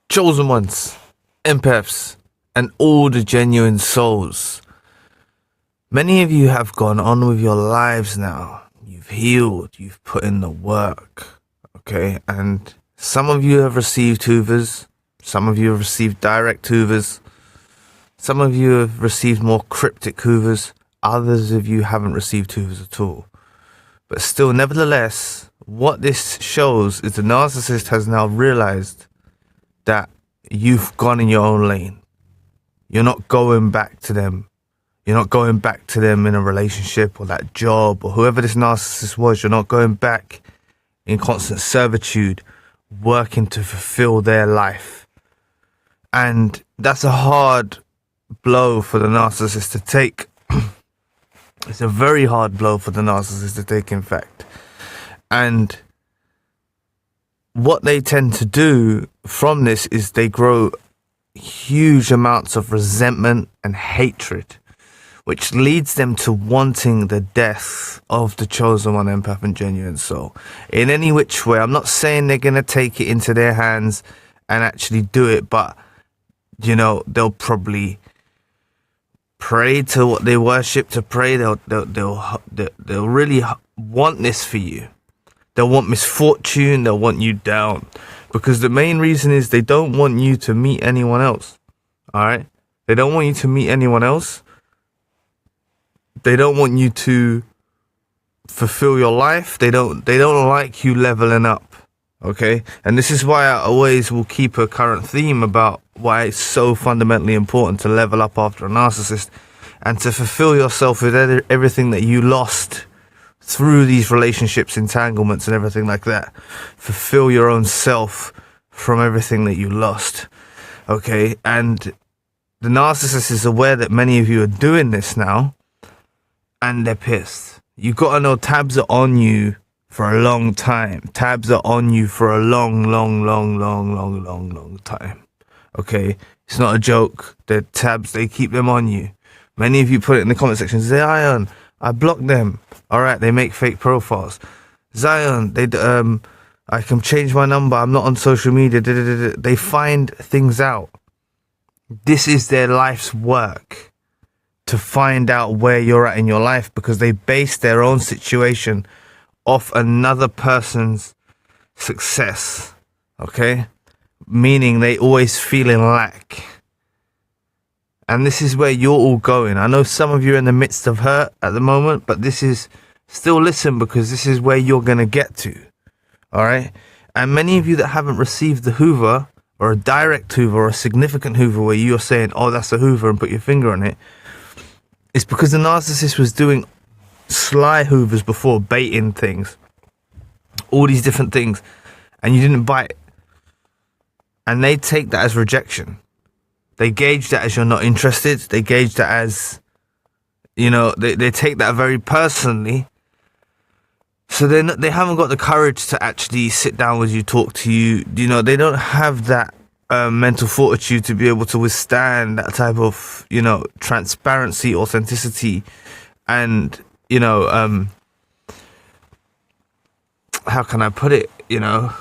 chosen ones, empaths, and all the genuine souls. Many of you have gone on with your lives now. You've healed, you've put in the work, okay? And some of you have received hoovers, some of you have received direct hoovers, some of you have received more cryptic hoovers, others of you haven't received hoovers at all. But still, nevertheless, what this shows is the narcissist has now realized that you've gone in your own lane. You're not going back to them. You're not going back to them in a relationship or that job or whoever this narcissist was. You're not going back in constant servitude, working to fulfill their life. And that's a hard blow for the narcissist to take. It's a very hard blow for the narcissist to take, in fact. And what they tend to do from this is they grow huge amounts of resentment and hatred, which leads them to wanting the death of the chosen one, empath and genuine soul. In any which way, I'm not saying they're going to take it into their hands and actually do it, but, you know, they'll probably pray to what they worship to pray. They'll really want this for you. They'll want misfortune. They'll want you down, because the main reason is they don't want you to meet anyone else. All right. They don't want you to meet anyone else. They don't want you to fulfill your life. They don't like you leveling up. Okay. And this is why I always will keep a current theme about why it's so fundamentally important to level up after a narcissist and to fulfill yourself with everything that you lost through these relationships, entanglements and everything like that. Fulfill your own self from everything that you lost. Okay. And the narcissist is aware that many of you are doing this now, and they're pissed. You got to know, tabs are on you for a long time. Tabs are on you for a long time. Okay? It's not a joke. They're tabs. They keep them on you. Many of you put it in the comment section. Zion, I blocked them. All right, they make fake profiles. Zion, I can change my number. I'm not on social media. They find things out. This is their life's work, to find out where you're at in your life, because they base their own situation off another person's success. Okay? Meaning they always feel in lack. And this is where you're all going. I know some of you are in the midst of hurt at the moment, but this is still, listen, because this is where you're going to get to. All right? And many of you that haven't received the Hoover, or a direct Hoover, or a significant Hoover, where you're saying, oh, that's a Hoover, and put your finger on it, it's because the narcissist was doing sly Hoovers before, baiting things, all these different things, and you didn't bite. And they take that as rejection. They gauge that as you're not interested. They gauge that as, you know, they take that very personally. So they haven't got the courage to actually sit down with you, talk to you. You know, they don't have that mental fortitude to be able to withstand that type of, you know, transparency, authenticity, and, you know, how can I put it, you know,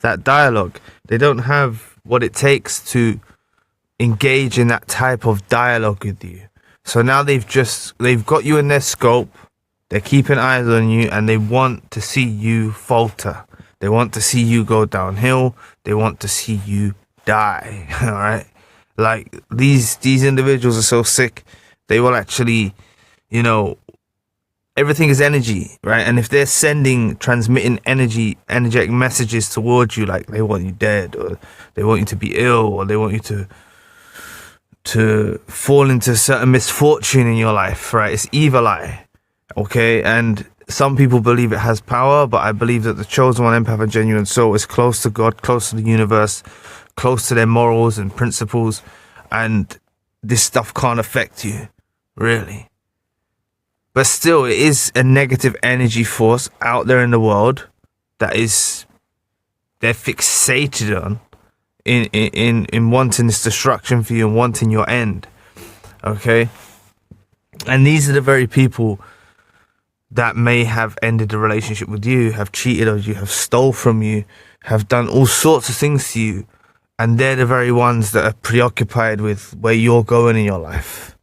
that dialogue. They don't have what it takes to engage in that type of dialogue with you. So now they've got you in their scope. They're keeping eyes on you, and they want to see you falter. They want to see you go downhill. They want to see you die. All right. Like these individuals are so sick. They will actually, you know, everything is energy, right? And if they're transmitting energetic messages towards you, like they want you dead, or they want you to be ill, or they want you to fall into certain misfortune in your life, right? It's evil eye, okay? And some people believe it has power, but I believe that the chosen one, empath and genuine soul, is close to God, close to the universe, close to their morals and principles, and this stuff can't affect you, really. But still, it is a negative energy force out there in the world that they're fixated on in wanting this destruction for you and wanting your end. Okay? And these are the very people that may have ended the relationship with you, have cheated on you, have stole from you, have done all sorts of things to you. And they're the very ones that are preoccupied with where you're going in your life.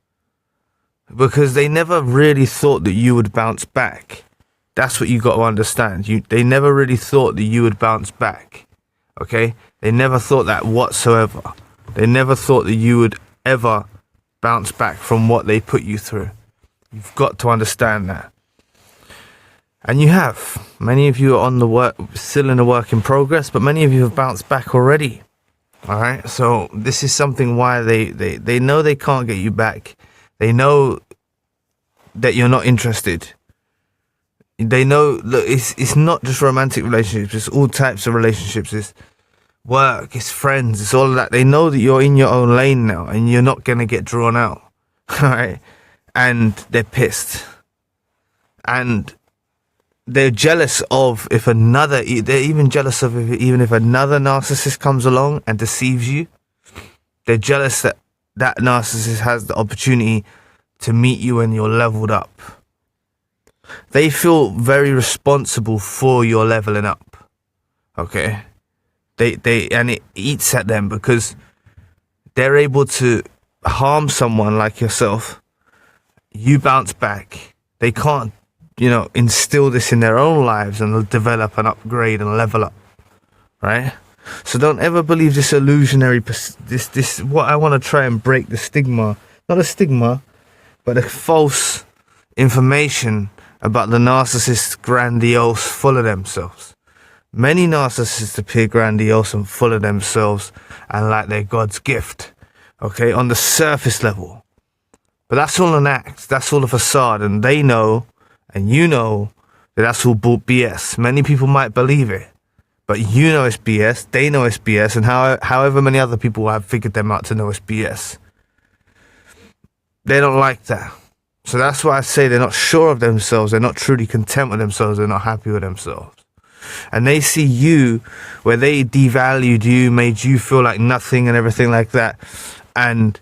Because they never really thought that you would bounce back. That's what you got to understand. They never really thought that you would bounce back. Okay? They never thought that whatsoever. They never thought that you would ever bounce back from what they put you through. You've got to understand that. And you have. Many of you are on the work, still in a work in progress, but many of you have bounced back already. All right? So this is something why they know they can't get you back. They know that you're not interested. They know, look, it's not just romantic relationships. It's all types of relationships. It's work, it's friends, it's all of that. They know that you're in your own lane now and you're not going to get drawn out. All right? And they're pissed. And they're jealous of they're even jealous of even if another narcissist comes along and deceives you. They're jealous that that narcissist has the opportunity to meet you when you're leveled up. They feel very responsible for your leveling up. Okay? And it eats at them because they're able to harm someone like yourself. You bounce back. They can't, instill this in their own lives and develop and upgrade and level up. Right? So don't ever believe this illusionary, this what I want to try and break the stigma, not a stigma, but a false information about the narcissist grandiose, full of themselves. Many narcissists appear grandiose and full of themselves and like they're God's gift, okay, on the surface level. But that's all an act, that's all a facade, and they know, and you know, that that's all BS. Many people might believe it, but you know it's BS, they know it's BS, and however many other people have figured them out to know it's BS. They don't like that. So that's why I say they're not sure of themselves, they're not truly content with themselves, they're not happy with themselves. And they see you, where they devalued you, made you feel like nothing and everything like that. And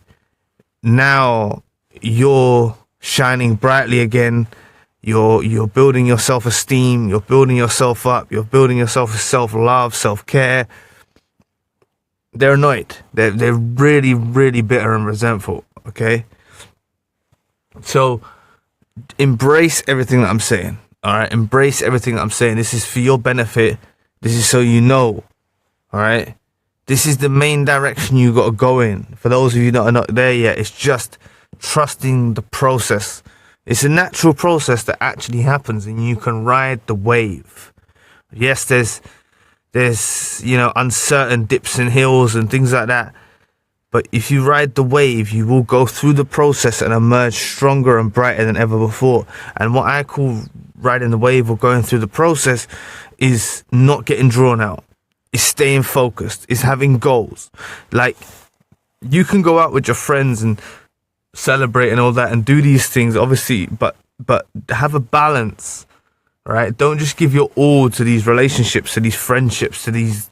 now you're shining brightly again. You're building your self-esteem. You're building yourself up. You're building yourself with self-love, self-care. They're annoyed. They're really, really bitter and resentful. Okay? So embrace everything that I'm saying. All right, embrace everything that I'm saying. This is for your benefit. This is so you know. All right, this is the main direction you got to go in. For those of you that are not there yet, it's just trusting the process. It's a natural process that actually happens, and you can ride the wave. Yes, there's uncertain dips and hills and things like that. But if you ride the wave, you will go through the process and emerge stronger and brighter than ever before. And what I call riding the wave or going through the process is not getting drawn out. Is staying focused. Is having goals. Like, you can go out with your friends and celebrate and all that and do these things, obviously, but have a balance, right? Don't just give your all to these relationships, to these friendships, to these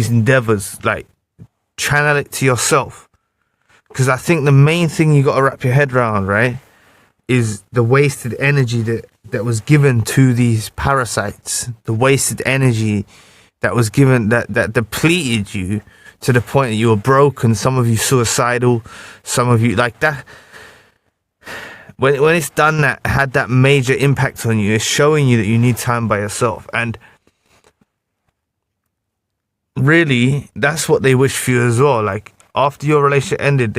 endeavors. Like, channel it to yourself. Because I think the main thing you got to wrap your head around, right, is the wasted energy that was given to these parasites. The wasted energy that was given, that depleted you to the point that you were broken. Some of you suicidal. Some of you like that. When it's done that, had that major impact on you, it's showing you that you need time by yourself. And really, that's what they wish for you as well. Like, after your relationship ended,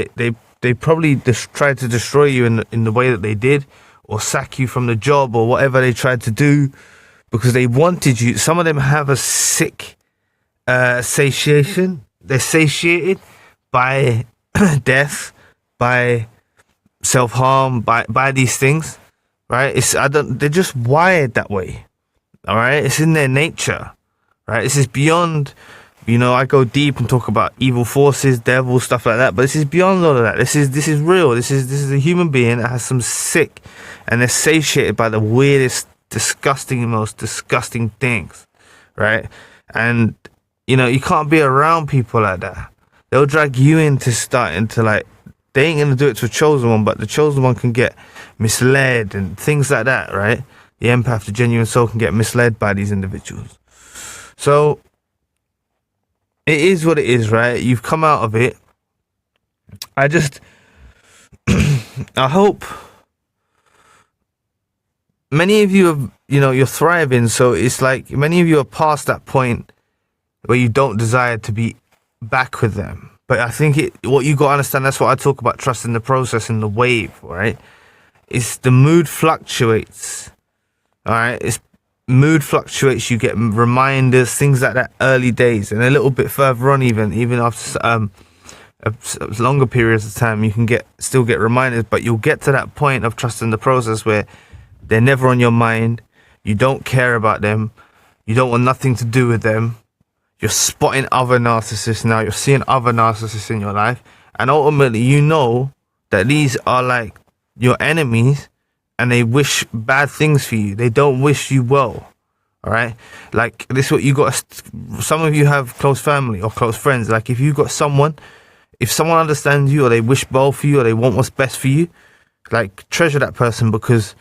they probably tried to destroy you in the way that they did, or sack you from the job, or whatever they tried to do, because they wanted you. Some of them have a sick satiation. They're satiated by death, by self-harm, by these things, right? They're just wired that way. All right, it's in their nature, right? This is beyond. I go deep and talk about evil forces, devils, stuff like that. But this is beyond all of that. This is real. This is a human being that has some sick, and they're satiated by the weirdest, disgusting, most disgusting things, right? And you can't be around people like that. They'll drag you into starting to like. They ain't gonna do it to a chosen one, but the chosen one can get misled and things like that, right? The empath, the genuine soul, can get misled by these individuals. So it is what it is, right? You've come out of it. I hope many of you have, you're thriving. So it's like many of you are past that point where you don't desire to be back with them. But I think what you got to understand, that's what I talk about, trusting the process and the wave, right? It's the mood fluctuates. All right. It's mood fluctuates. You get reminders, things like that, early days, and a little bit further on, even after longer periods of time, you can still get reminders. But you'll get to that point of trusting the process where they're never on your mind. You don't care about them. You don't want nothing to do with them. You're spotting other narcissists now. You're seeing other narcissists in your life, and ultimately, you know that these are like your enemies. And they wish bad things for you. They don't wish you well. All right. Like, this is what you got. Some of you have close family or close friends. Like, if someone understands you, or they wish well for you, or they want what's best for you, like, treasure that person, because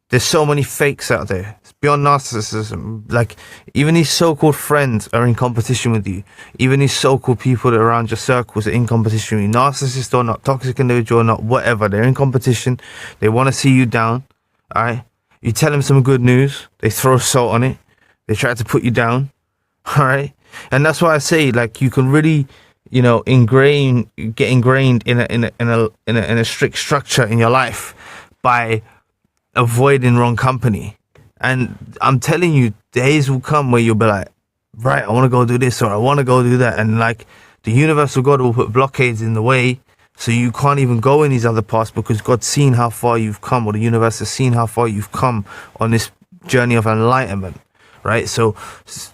there's so many fakes out there. It's beyond narcissism. Like, even these so-called friends are in competition with you. Even these so-called people that are around your circles are in competition with you. Narcissist or not, toxic individual or not, whatever. They're in competition. They want to see you down. All right? You tell them some good news. They throw salt on it. They try to put you down. All right? And that's why I say, like, you can really, get ingrained in a strict structure in your life by avoiding wrong company. And I'm telling you, days will come where you'll be like, right, I want to go do this, or I want to go do that, and like, the universal God will put blockades in the way, so you can't even go in these other paths, because God's seen how far you've come, or the universe has seen how far you've come on this journey of enlightenment, right? So,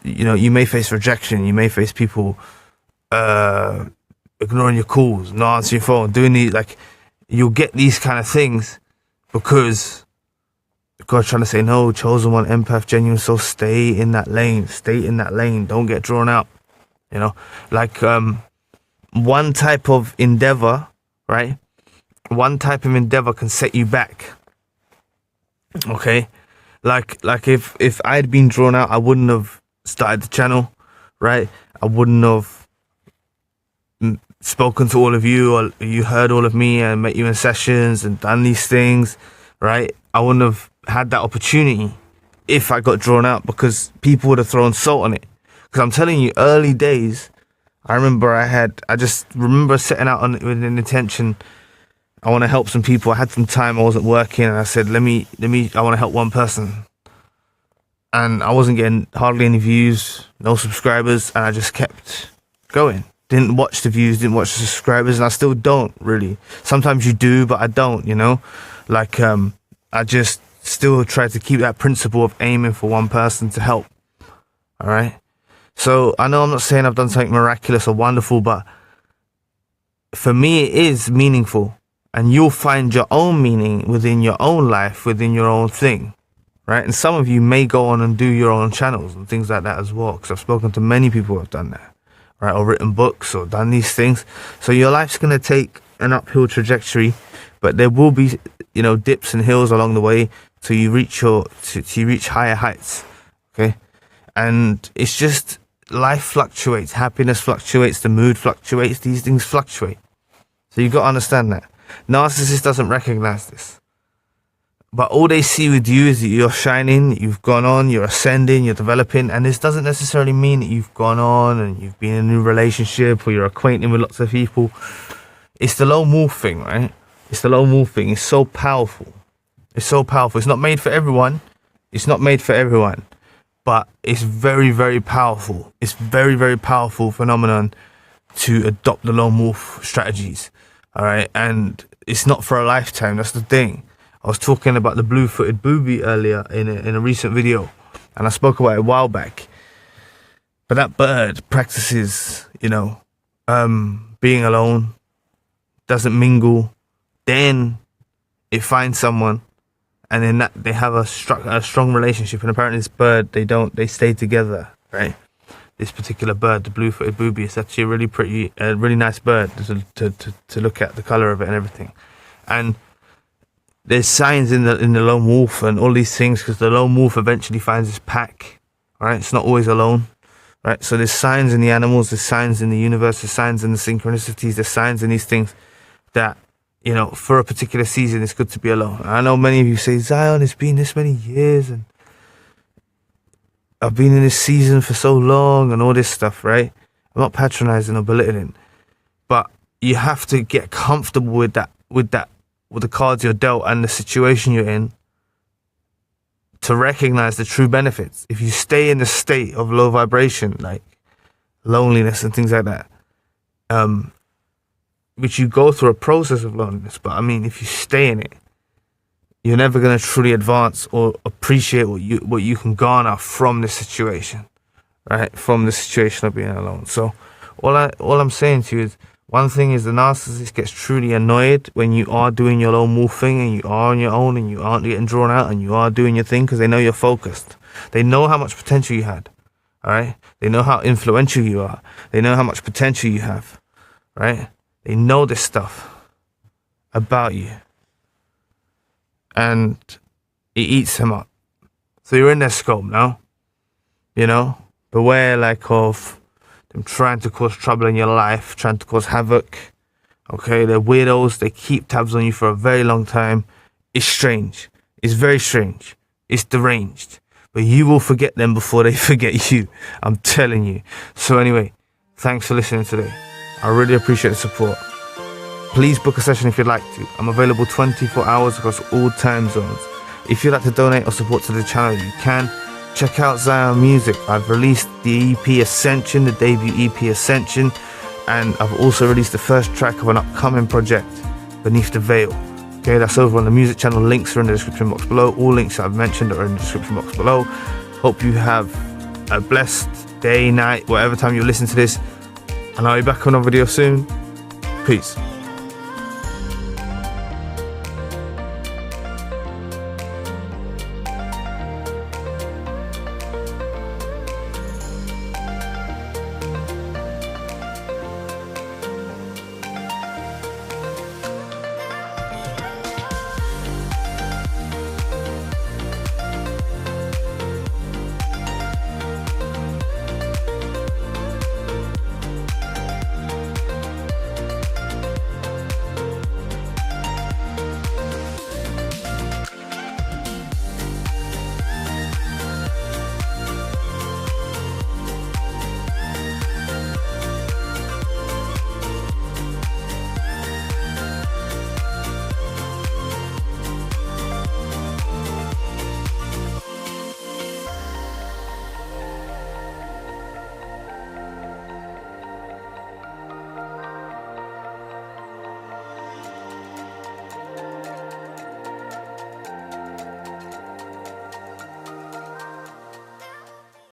you may face rejection, you may face people ignoring your calls, not answering your phone, doing these, like, you'll get these kind of things because God's trying to say, no, chosen one, empath, genuine soul, stay in that lane, don't get drawn out. Like, one type of endeavor, right? One type of endeavor can set you back. Okay? Like if I had been drawn out, I wouldn't have started the channel, right? I wouldn't have spoken to all of you, or you heard all of me and met you in sessions and done these things, right? I wouldn't have had that opportunity if I got drawn out, because people would have thrown salt on it. Because I'm telling you, early days, I just remember setting out with an intention. I want to help some people. I had some time, I wasn't working, and I said, I want to help one person. And I wasn't getting hardly any views, no subscribers, and I just kept going. Didn't watch the views, didn't watch the subscribers, and I still don't really. Sometimes you do, but I don't, Like, I just still try to keep that principle of aiming for one person to help. All right. So I know I'm not saying I've done something miraculous or wonderful, but for me, it is meaningful, and you'll find your own meaning within your own life, within your own thing. Right. And some of you may go on and do your own channels and things like that as well, because I've spoken to many people who have done that, right? Or written books or done these things. So your life's going to take an uphill trajectory, but there will be, dips and hills along the way till you reach you reach higher heights. Okay. And it's just, life fluctuates, happiness fluctuates, the mood fluctuates, these things fluctuate. So you got to understand that. Narcissist doesn't recognize this. But all they see with you is that you're shining, you've gone on, you're ascending, you're developing, and this doesn't necessarily mean that you've gone on and you've been in a new relationship or you're acquainting with lots of people. It's the lone wolf thing, right? It's the lone wolf thing. It's so powerful. It's so powerful. It's not made for everyone. But it's very, very powerful. It's very, very powerful phenomenon to adopt the lone wolf strategies. All right. And it's not for a lifetime. That's the thing. I was talking about the blue-footed booby earlier in a recent video, and I spoke about it a while back. But that bird practices, being alone, doesn't mingle. Then it finds someone, and then they have a strong relationship. And apparently, this bird, they stay together, right? This particular bird, the blue-footed booby, is actually a really pretty, really nice bird to look at, the color of it and everything. And there's signs in the lone wolf and all these things, because the lone wolf eventually finds his pack. Right? It's not always alone. Right? So there's signs in the animals, there's signs in the universe, there's signs in the synchronicities, there's signs in these things that, you know, for a particular season, it's good to be alone. I know many of you say, Zion, it's been this many years and I've been in this season for so long and all this stuff, right? I'm not patronizing or belittling, but you have to get comfortable with the cards you're dealt and the situation you're in to recognize the true benefits. If you stay in the state of low vibration, like loneliness and things like that, which you go through a process of loneliness, but I mean, if you stay in it, you're never going to truly advance or appreciate what you can garner from this situation, right? From the situation of being alone. So all I'm saying to you is, one thing is, the narcissist gets truly annoyed when you are doing your own wolf thing and you are on your own and you aren't getting drawn out and you are doing your thing, because they know you're focused. They know how much potential you had, all right? They know how influential you are. They know how much potential you have, right? They know this stuff about you. And it eats them up. So you're in their scope now, you know? Beware, like, of them trying to cause trouble in your life, trying to cause havoc. Okay, they're weirdos. They keep tabs on you for a very long time. It's strange. It's very strange. It's deranged. But you will forget them before they forget you. I'm telling you. So anyway, thanks for listening today. I really appreciate the support. Please book a session if you'd like to. I'm available 24 hours across all time zones. If you'd like to donate or support to the channel, you can. Check out Zion Music. I've released the EP Ascension, the debut EP Ascension, and I've also released the first track of an upcoming project, Beneath the Veil. Okay, that's over on the music channel. Links are in the description box below. All links I've mentioned are in the description box below. Hope you have a blessed day, night, whatever time you listen to this, and I'll be back on a video soon. Peace.